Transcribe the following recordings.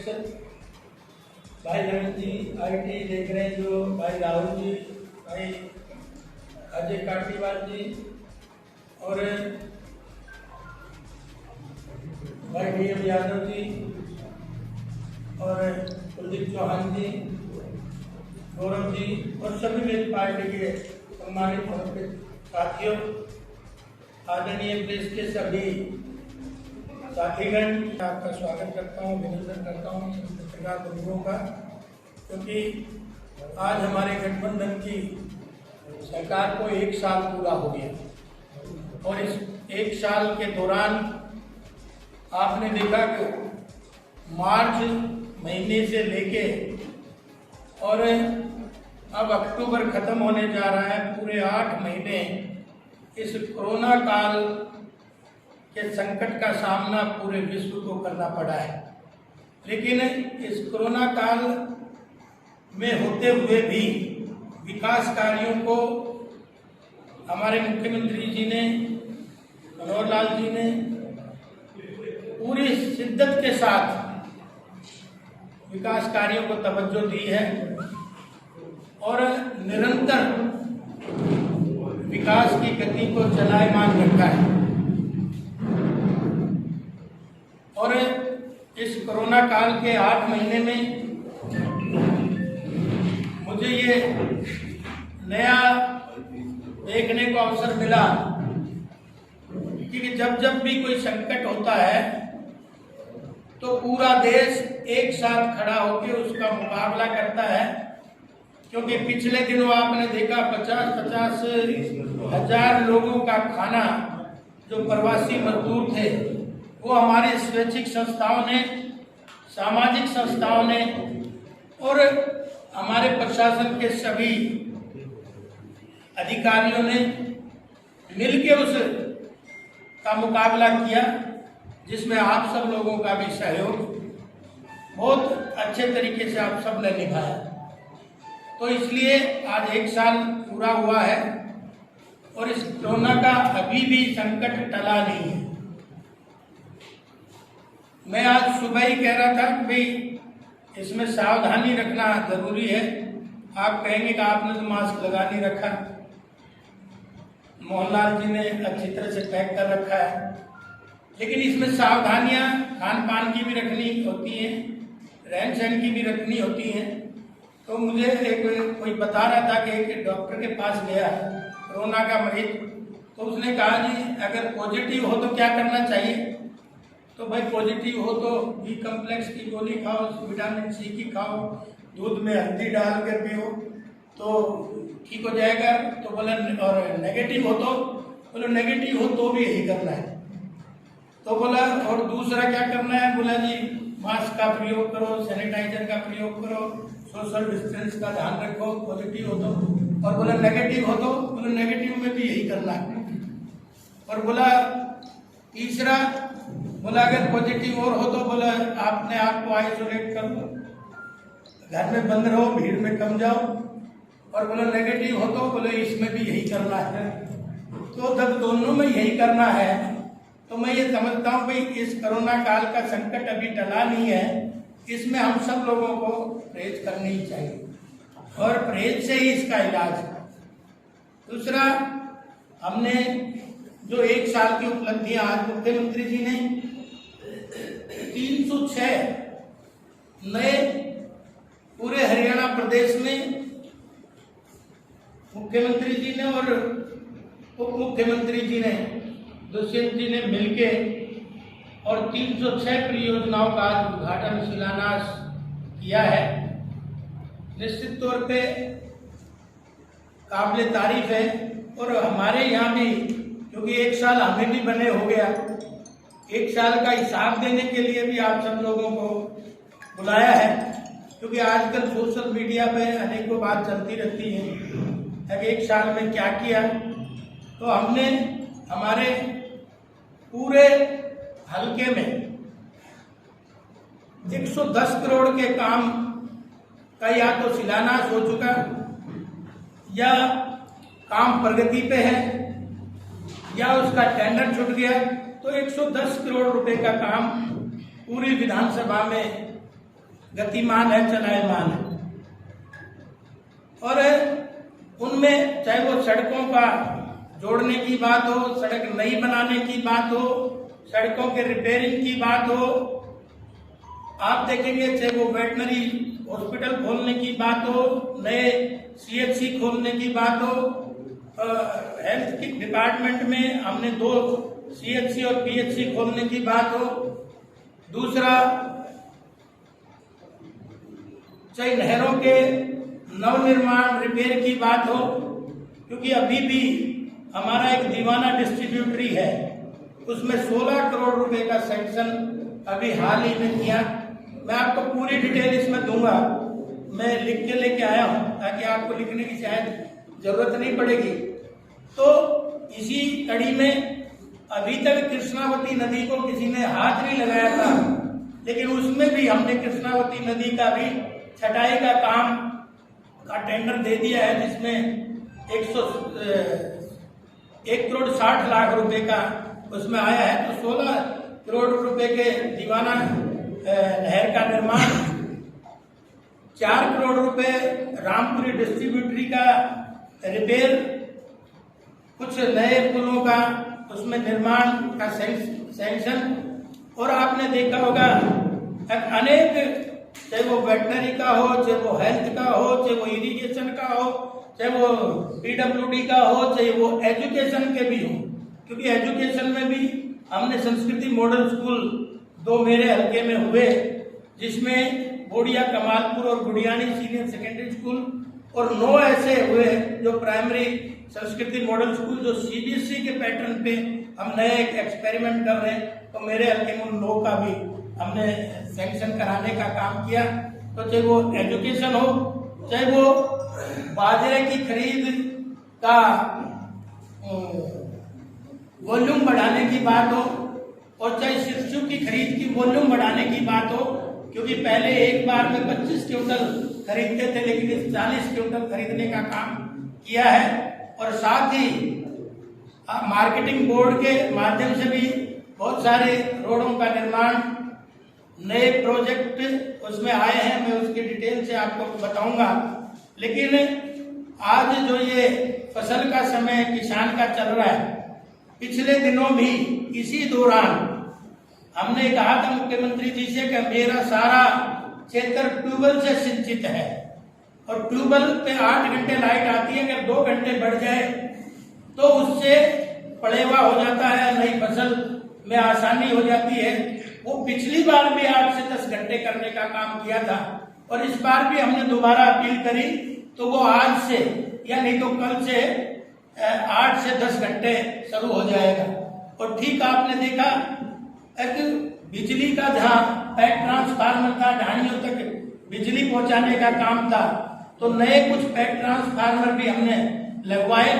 भाई रमेश जी आईटी देख रहे हैं, जो भाई राहुल जी, भाई अजय काटीवाल जी और भाई डीएम यादव जी और कुलदीप चौहान जी, गौरव जी और सभी मेरी पार्टी के सम्मानित साथियों, आदरणीय प्रेस के सभी साथीगण, आपका स्वागत करता हूँ, अभिनंदन करता हूँ पत्रकार बंधुओं का, क्योंकि आज हमारे गठबंधन की सरकार को 1 साल पूरा हो गया और इस 1 साल के दौरान आपने देखा कि मार्च महीने से लेके और अब अक्टूबर खत्म होने जा रहा है, पूरे 8 महीने इस कोरोना काल के संकट का सामना पूरे विश्व को करना पड़ा है। लेकिन इस कोरोना काल में होते हुए भी विकास कार्यों को हमारे मुख्यमंत्री जी ने, मनोहर लाल जी ने पूरी शिद्दत के साथ विकास कार्यों को तवज्जो दी है और निरंतर विकास की गति को चलायमान रखा है। और इस कोरोना काल के 8 महीने में मुझे ये नया देखने को अवसर मिला कि जब जब भी कोई संकट होता है तो पूरा देश एक साथ खड़ा होकर उसका मुकाबला करता है। क्योंकि पिछले दिनों आपने देखा 50-50 हजार लोगों का खाना जो प्रवासी मजदूर थे वो हमारे स्वैच्छिक संस्थाओं ने, सामाजिक संस्थाओं ने और हमारे प्रशासन के सभी अधिकारियों ने मिलकर उस का मुकाबला किया, जिसमें आप सब लोगों का भी सहयोग बहुत अच्छे तरीके से आप सब ने निभाया। तो इसलिए आज 1 साल पूरा हुआ है और इस कोरोना का अभी भी संकट टला नहीं है। मैं आज सुबह ही कह रहा था कि भाई इसमें सावधानी रखना जरूरी है। आप कहेंगे कि आपने तो मास्क लगा नहीं रखा, मोहनलाल जी ने अच्छी तरह से पैक कर रखा है, लेकिन इसमें सावधानियां खान पान की भी रखनी होती हैं, रहन सहन की भी रखनी होती हैं। तो मुझे कोई बता रहा था कि एक डॉक्टर के पास गया कोरोना का मरीज, तो उसने कहा जी अगर पॉजिटिव हो तो क्या करना चाहिए। तो भाई पॉजिटिव हो तो बी कम्प्लेक्स की गोली खाओ, विटामिन सी की खाओ, दूध में हल्दी डाल कर पियो तो ठीक हो जाएगा। तो बोला और नेगेटिव हो तो, बोलो नेगेटिव हो तो भी यही करना है। तो बोला और दूसरा क्या करना है, बोला जी मास्क का प्रयोग करो, सैनिटाइजर का प्रयोग करो, सोशल डिस्टेंस का ध्यान रखो, पॉजिटिव हो तो। और बोला नेगेटिव हो तो, बोला नेगेटिव में भी यही करना है। और बोला तीसरा, बोला अगर पॉजिटिव और हो तो बोला आपने आपको आइसोलेट कर लो, घर में बंद रहो, भीड़ में कम जाओ। और बोला नेगेटिव हो तो बोले इसमें भी यही करना है। तो जब दोनों में यही करना है तो मैं ये समझता हूँ भाई इस कोरोना काल का संकट अभी टला नहीं है, इसमें हम सब लोगों को परहेज करनी ही चाहिए और परहेज से ही इसका इलाज है। दूसरा, हमने जो 1 साल की उपलब्धियां आज मुख्यमंत्री जी ने 306 नए पूरे हरियाणा प्रदेश में मुख्यमंत्री जी ने और उप मुख्यमंत्री जी ने, दुष्यंत जी ने मिलके और 306 परियोजनाओं का आज उद्घाटन शिलान्यास किया है। निश्चित तौर पे काबिले तारीफ है। और हमारे यहाँ भी, क्योंकि 1 साल हमें भी बने हो गया, 1 साल का हिसाब देने के लिए भी आप सब लोगों को बुलाया है। क्योंकि आजकल सोशल मीडिया पे अनेकों बात चलती रहती है कि 1 साल में क्या किया। तो हमने हमारे पूरे हलके में 110 करोड़ के काम का या तो शिलान्यास हो चुका या काम प्रगति पे है या उसका टेंडर छूट गया। तो 110 करोड़ रुपए का काम पूरी विधानसभा में गतिमान है, चलायमान है। और उनमें चाहे वो सड़कों का जोड़ने की बात हो, सड़क नई बनाने की बात हो, सड़कों के रिपेयरिंग की बात हो, आप देखेंगे चाहे वो वेटनरी हॉस्पिटल खोलने की बात हो, नए CHC खोलने की बात हो, हेल्थ की डिपार्टमेंट में हमने 2 CHC और PHC खोलने की बात हो, दूसरा चाहे नहरों के नवनिर्माण रिपेयर की बात हो, क्योंकि अभी भी हमारा एक दीवाना डिस्ट्रीब्यूटरी है, उसमें 16 करोड़ रुपए का सैंक्शन अभी हाल ही में किया। मैं आपको पूरी डिटेल इसमें दूंगा, मैं लिख के लेके आया हूं ताकि आपको लिखने की शायद जरूरत नहीं पड़ेगी। तो इसी कड़ी में अभी तक कृष्णावती नदी को किसी ने हाथ नहीं लगाया था, लेकिन उसमें भी हमने कृष्णावती नदी का भी छटाई का काम का टेंडर दे दिया है, जिसमें 1 करोड़ 60 लाख रुपए का उसमें आया है। तो 16 करोड़ रुपए के दीवाना नहर का निर्माण, 4 करोड़ रुपए रामपुरी डिस्ट्रीब्यूटरी का रिपेयर, कुछ नए पुलों का उसमें निर्माण का सैंक्शन, और आपने देखा होगा अनेक, चाहे वो वेटनरी का हो, चाहे वो हेल्थ का हो, चाहे वो इरिगेशन का हो, चाहे वो PWD का हो, चाहे वो एजुकेशन के भी हो, क्योंकि एजुकेशन में भी हमने संस्कृति मॉडल स्कूल 2 मेरे हल्के में हुए, जिसमें बोडिया कमालपुर और गुड़ियानी सीनियर सेकेंडरी स्कूल, और 9 ऐसे हुए जो प्राइमरी संस्कृति मॉडल स्कूल जो CBSE के पैटर्न पे हम नए एक एक्सपेरिमेंट कर रहे हैं। तो मेरे हल्के में 9 का भी हमने सैंक्शन कराने का काम किया। तो चाहे वो एजुकेशन हो, चाहे वो बाजरे की खरीद का वॉल्यूम बढ़ाने की बात हो, और चाहे शिशु की खरीद की वॉल्यूम बढ़ाने की बात हो, क्योंकि पहले एक बार में 25 क्विंटल खरीदते थे, लेकिन इस 40 क्विंटल खरीदने का काम किया है। और साथ ही मार्केटिंग बोर्ड के माध्यम से भी बहुत सारे रोडों का निर्माण, नए प्रोजेक्ट उसमें आए हैं, मैं उसकी डिटेल से आपको बताऊंगा। लेकिन आज जो ये फसल का समय किसान का चल रहा है, पिछले दिनों भी इसी दौरान हमने कहा था मुख्यमंत्री जी से कि मेरा सारा क्षेत्र ट्यूबवेल से सिंचित है, और ट्यूबवेल पे 8 घंटे लाइट आती है, अगर 2 घंटे बढ़ जाए तो उससे पड़ेवा हो जाता है, नई फसल में आसानी हो जाती है। वो पिछली बार भी 8 से 10 घंटे करने का काम किया था, और इस बार भी हमने दोबारा अपील करी, तो वो आज से या नहीं तो कल से 8 से 10 घंटे शुरू हो जाएगा। और ठीक आपने देखा बिजली का जहाँ पैक ट्रांसफार्मर था, ढाणियों तक बिजली पहुंचाने का काम था, तो नए कुछ पैक ट्रांसफार्मर भी हमने लगवाए,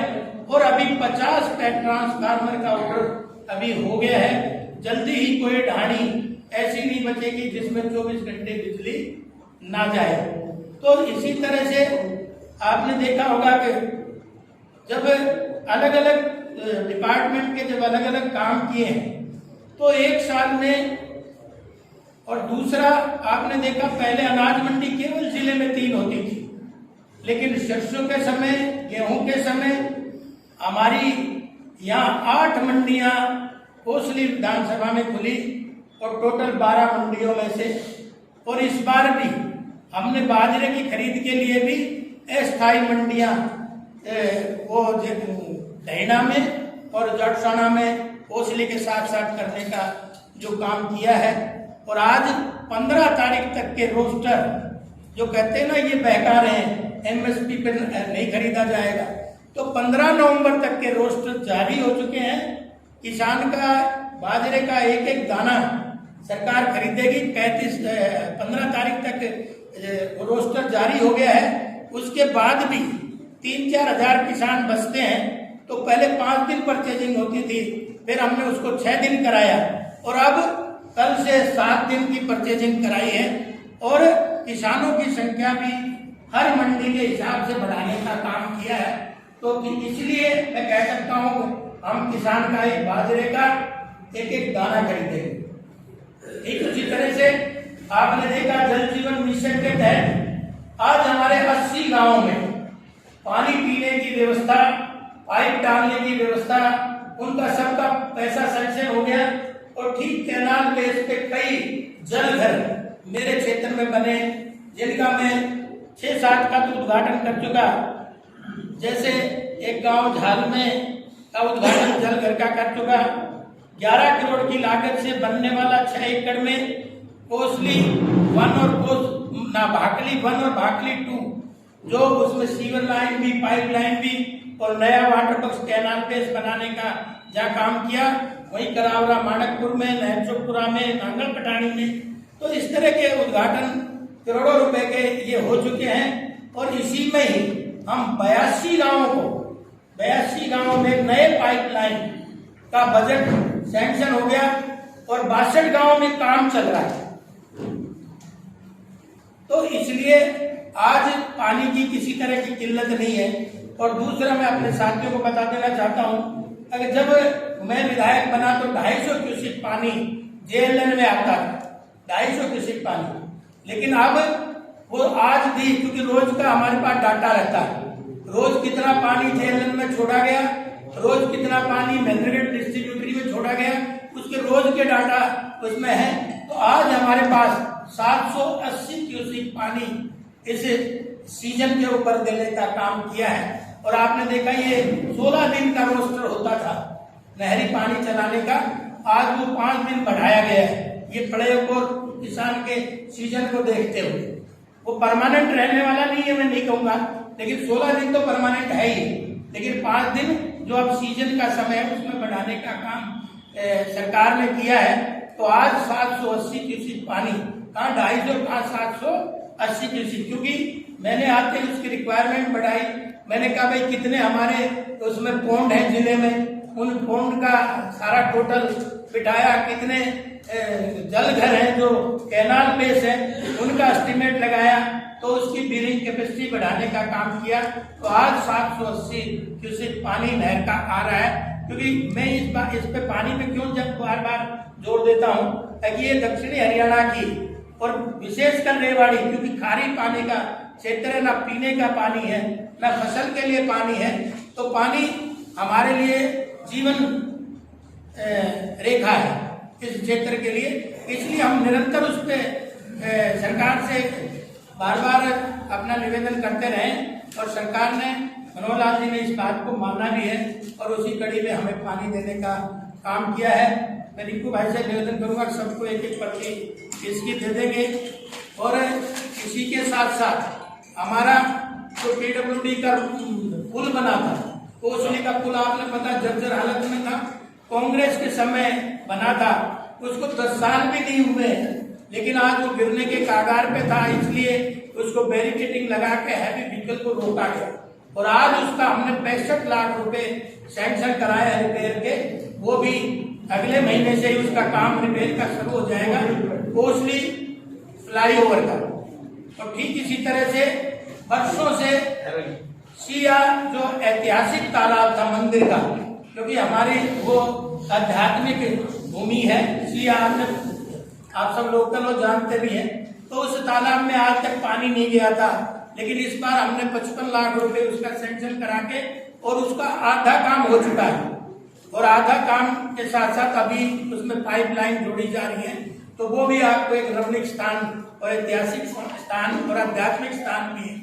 और अभी 50 पैक ट्रांसफार्मर का ऑर्डर अभी हो गया है। जल्दी ही कोई ढाणी ऐसी नहीं बचेगी जिसमें 24 घंटे बिजली ना जाए। तो इसी तरह से आपने देखा होगा कि जब अलग अलग डिपार्टमेंट के जब अलग अलग काम किए हैं, तो एक साल में, और दूसरा आपने देखा पहले अनाज मंडी केवल जिले में 3 होती थी, लेकिन सरसों के समय, गेहूं के समय हमारी यहाँ 8 मंडियां कोसली विधानसभा में खुली, और टोटल 12 मंडियों में से। और इस बार भी हमने बाजरे की खरीद के लिए भी अस्थायी मंडियां वो दहीना में और जटसाना में कोसली के साथ साथ करने का जो काम किया है। और आज 15 तारीख तक के रोस्टर जो कहते हैं ना ये बहका रहे हैं, MSP पे नहीं खरीदा जाएगा, तो 15 नवंबर तक के रोस्टर जारी हो चुके हैं। किसान का बाजरे का एक एक दाना सरकार खरीदेगी। 15 तारीख तक रोस्टर जारी हो गया है। उसके बाद भी 3-4 हजार किसान बचते हैं, तो पहले 5 दिन परचेजिंग होती थी, फिर हमने उसको 6 दिन कराया, और अब कल से 7 दिन की परचेजिंग कराई है। और किसानों की संख्या भी हर मंडी के हिसाब से बढ़ाने का काम किया है। तो इसलिए मैं कह सकता हूँ हम किसान का एक बाजरे का एक एक दाना खरीदेंगे। ठीक उसी तरह से आपने देखा जल जीवन मिशन के तहत आज हमारे 80 गांवों में पानी पीने की व्यवस्था, पाइप डालने की व्यवस्था, उनका सबका पैसा सैंक्शन हो गया। और ठीक कैनाल बेस पे कई जल घर मेरे क्षेत्र में बने, जिनका मैं 6-7 का तो उद्घाटन कर चुका। जैसे एक गांव झाल में का उद्घाटन जल घर का कर चुका। 11 करोड़ की लागत से बनने वाला 6 एकड़ में कोसली 1 और भाकली 1 और भाकली 2, जो उसमें सीवर लाइन भी, पाइप लाइन भी और नया वाटर बॉक्स कैनाल बेस बनाने का जहाँ काम किया, वहीं करावरा माणकपुर में, नहरचोकपुरा में, नांगल पटानी में। तो इस तरह के उद्घाटन करोड़ों रुपए के ये हो चुके हैं। और इसी में ही हम 82 गांवों में नए पाइपलाइन का बजट सैंक्शन हो गया और 62 गांवों में काम चल रहा है। तो इसलिए आज पानी की किसी तरह की किल्लत नहीं है। और दूसरा मैं अपने साथियों को बता देना चाहता हूं, अगर जब मैं विधायक बना तो 250 क्यूसेक पानी जेएलएन में आता था, 250 क्यूसेक पानी। लेकिन अब वो आज भी, क्योंकि रोज का हमारे पास डाटा रहता है, रोज कितना पानी जेएलएन में छोड़ा गया, रोज कितना पानी मेनरेगा डिस्ट्रीब्यूटरी में छोड़ा गया, उसके रोज के डाटा उसमें है। तो आज हमारे पास 780 क्यूसेक पानी इस सीजन के ऊपर देने का काम किया है। और आपने देखा ये 16 दिन का रोस्टर होता था नहरी पानी चलाने का, आज वो 5 दिन बढ़ाया गया है। ये प्रयोग और किसान के सीजन को देखते हुए वो परमानेंट रहने वाला नहीं है, मैं नहीं कहूंगा, लेकिन 16 दिन तो परमानेंट है ही, लेकिन 5 दिन जो अब सीजन का समय है उसमें बढ़ाने का काम सरकार ने किया है। तो आज 780 क्यूसेक पानी, कहाँ 250, कहाँ 780 क्यूसेक, क्योंकि मैंने आते ही उसकी रिक्वायरमेंट बढ़ाई। मैंने कहा भाई कितने हमारे उसमें पौंड है जिले में, उन पौंड का सारा टोटल बिठाया, कितने जल घर हैं जो कैनाल बेस है उनका एस्टिमेट लगाया, तो उसकी बीरिंग कैपेसिटी बढ़ाने का काम किया। तो आज 780 क्यूसेक पानी नहर का आ रहा है। क्योंकि मैं इस पे पानी में क्यों जब बार बार जोर देता हूँ, ताकि ये दक्षिणी हरियाणा की और विशेषकर रेवाड़ी, क्योंकि खारी पानी का क्षेत्र है, ना पीने का पानी है, ना फसल के लिए पानी है, तो पानी हमारे लिए जीवन रेखा है इस क्षेत्र के लिए। इसलिए हम निरंतर उस पर सरकार से बार बार अपना निवेदन करते रहे और सरकार ने, मनोहर लाल जी ने इस बात को माना भी है और उसी कड़ी में हमें पानी देने का काम किया है। मैं रिंकू भाई से निवेदन करूंगा सबको एक एक पर्ची इसकी दे देंगे। और इसी के साथ साथ हमारा जो PWD का पुल बना था, कोसली का पुल आपने पता जर्जर हालत में था, कांग्रेस के समय बना था, उसको 10 साल भी नहीं हुए, लेकिन आज वो गिरने के कागार पे था, इसलिए उसको बैरिकेडिंग लगा के हैवी व्हीकल को रोका गया। और आज उसका हमने 65 लाख रुपए सैंक्शन कराए हैं रिपेयर के, वो भी अगले महीने से ही उसका काम रिपेयर का शुरू हो जाएगा, कोसली फ्लाईओवर का। और ठीक इसी तरह से वर्षों से सिया जो ऐतिहासिक तालाब था मंदिर का, क्योंकि हमारी वो आध्यात्मिक भूमि है, सिया आप सब लोकल हो जानते भी हैं, तो उस तालाब में आज तक पानी नहीं गया था। लेकिन इस बार हमने 55 लाख रुपए उसका सैंक्शन करा के, और उसका आधा काम हो चुका है, और आधा काम के साथ साथ अभी उसमें पाइपलाइन जोड़ी जा रही है। तो वो भी आपको एक रमणीक स्थान और ऐतिहासिक स्थान और आध्यात्मिक स्थान भी है।